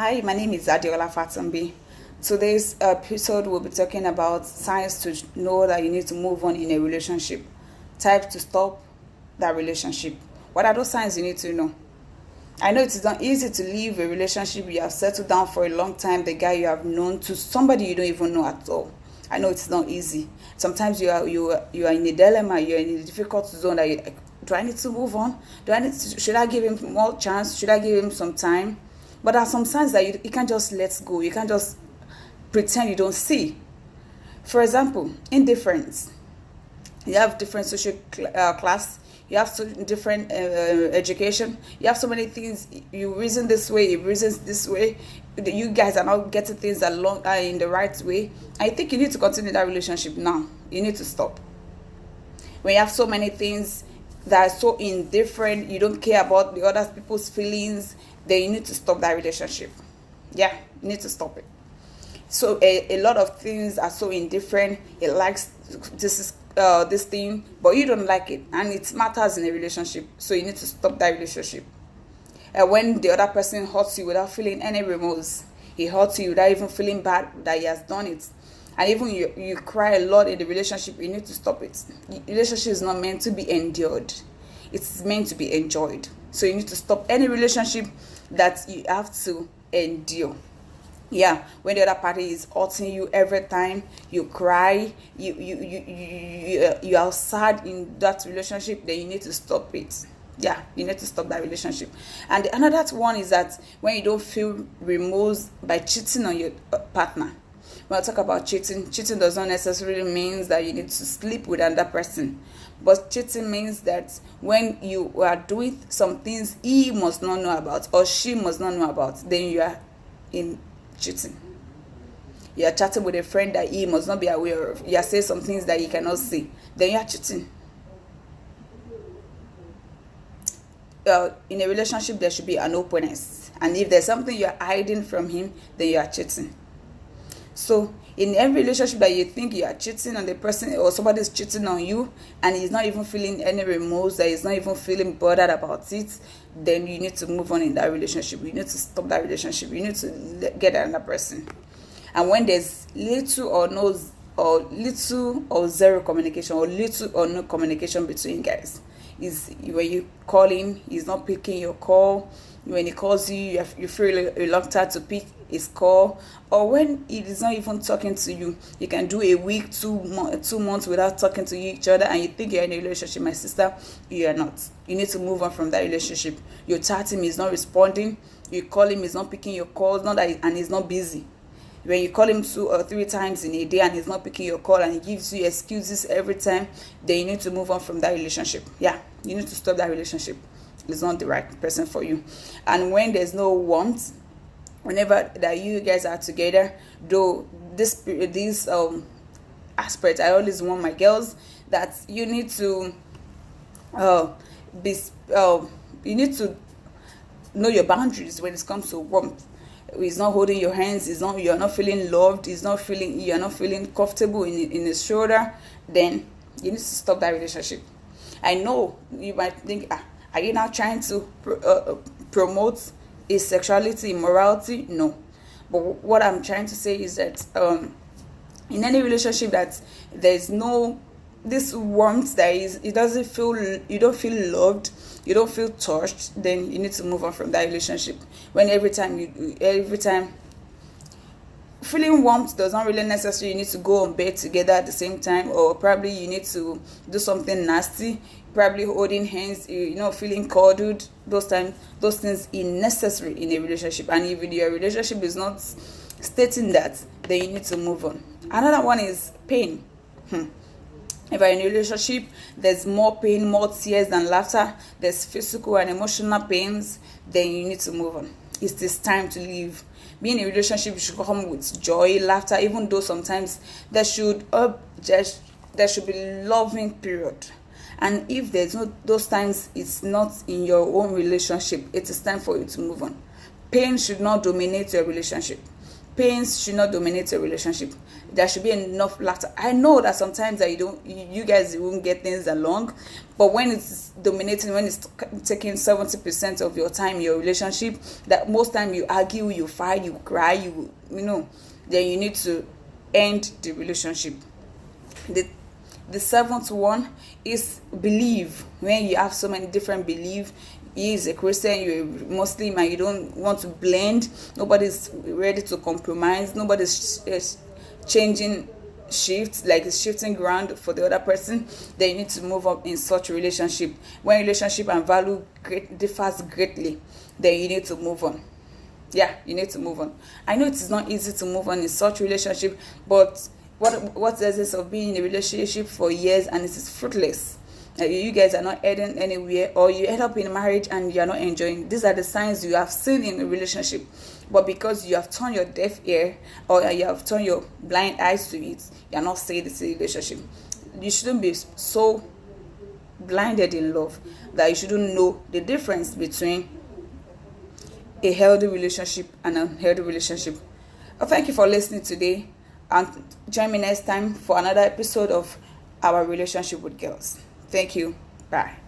Hi, my name is Adiola Fatambi. Today's episode will be talking about signs to know that you need to move on in a relationship, type to stop that relationship. What are those signs you need to know? I know it is not easy to leave a relationship you have settled down for a long time, the guy you have known, to somebody you don't even know at all. I know it's not easy. Sometimes you are in a dilemma, you're in a difficult zone that do I need to move on? Should I give him more chance? Should I give him some time? But there are some signs that you can't just let go. You can't just pretend you don't see. For example, indifference. You have different social class. You have different education. You have so many things. You reason this way. He reasons this way. You guys are not getting things along in the right way. I think you need to continue that relationship now. You need to stop. When you have so many things that are so indifferent, you don't care about the other people's feelings, then you need to stop that relationship. Yeah, you need to stop it. So a lot of things are so indifferent. It likes this thing, but you don't like it, and it matters in a relationship. So you need to stop that relationship. When the other person hurts you without feeling any remorse, he hurts you without even feeling bad that he has done it, and even you cry a lot in the relationship, you need to stop it. The relationship is not meant to be endured. It's meant to be enjoyed. So you need to stop any relationship that you have to endure. Yeah, when the other party is hurting you every time, you cry, you are sad in that relationship, then you need to stop it. Yeah, you need to stop that relationship. And another one is that when you don't feel remorse by cheating on your partner. When I talk about cheating does not necessarily mean that you need to sleep with another person. But cheating means that when you are doing some things he must not know about or she must not know about, then you are in cheating. You are chatting with a friend that he must not be aware of. You are saying some things that he cannot see. Then you are cheating. In a relationship, there should be an openness. And if there's something you are hiding from him, then you are cheating. So in every relationship that you think you are cheating on the person or somebody is cheating on you and he's not even feeling any remorse, that he's not even feeling bothered about it, then you need to move on in that relationship. You need to stop that relationship. You need to get another person. And when there's little or zero communication or little or no communication between guys, is when you call him, he's not picking your call. When he calls you, you feel reluctant to pick his call, or when he is not even talking to you. You can do a week, 2 months without talking to each other, and you think you're in a relationship. My sister, you are not. You need to move on from that relationship. You chat him, he's not responding. You call him, he's not picking your calls, and he's not busy. When you call him 2 or 3 times in a day and he's not picking your call and he gives you excuses every time, then you need to move on from that relationship. Yeah, you need to stop that relationship. It's not the right person for you. And when there's no warmth, whenever that you guys are together, though this aspect, I always warn my girls that you need to you need to know your boundaries when it comes to warmth. He's not holding your hands, you're not feeling loved, you're not feeling comfortable in his shoulder, then you need to stop that relationship. I know you might think, are you now trying to promote his sexuality, immorality? No. But what I'm trying to say is that in any relationship that there's no this warmth, you don't feel loved, you don't feel touched, then you need to move on from that relationship. When every time feeling warmth does not really necessarily you need to go on bed together at the same time, or probably you need to do something nasty, probably holding hands, feeling cuddled. Those things are necessary in a relationship, and if your relationship is not stating that, then you need to move on. Another one is pain. If you're in a relationship, there's more pain, more tears than laughter, there's physical and emotional pains, then you need to move on. It's this time to leave. Being in a relationship should come with joy, laughter, even though sometimes there should be loving period. And if there's no those times, it's not in your own relationship, it is time for you to move on. Pain should not dominate your relationship. pains should not dominate a relationship. There should be enough laughter. I know that sometimes that you guys won't get things along, but when it's dominating, when it's taking 70% of your time in your relationship, that most time you argue, you fight, you cry, then you need to end the relationship. The seventh one is belief. When you have so many different beliefs, he is a Christian, you're a Muslim, and you don't want to blend, nobody's ready to compromise, nobody's changing shifts, like it's shifting ground for the other person, then you need to move up in such a relationship. When relationship and value differs greatly, then you need to move on. You need to move on. I know it is not easy to move on in such relationship, but what's the essence of being in a relationship for years and it is fruitless? You guys are not heading anywhere, or you end up in marriage and you are not enjoying. These are the signs you have seen in a relationship, but because you have turned your deaf ear, or you have turned your blind eyes to it, you are not saying this relationship. You shouldn't be so blinded in love that you shouldn't know the difference between a healthy relationship and an unhealthy relationship. Thank you for listening today, and join me next time for another episode of our Relationship with Girls. Thank you. Bye.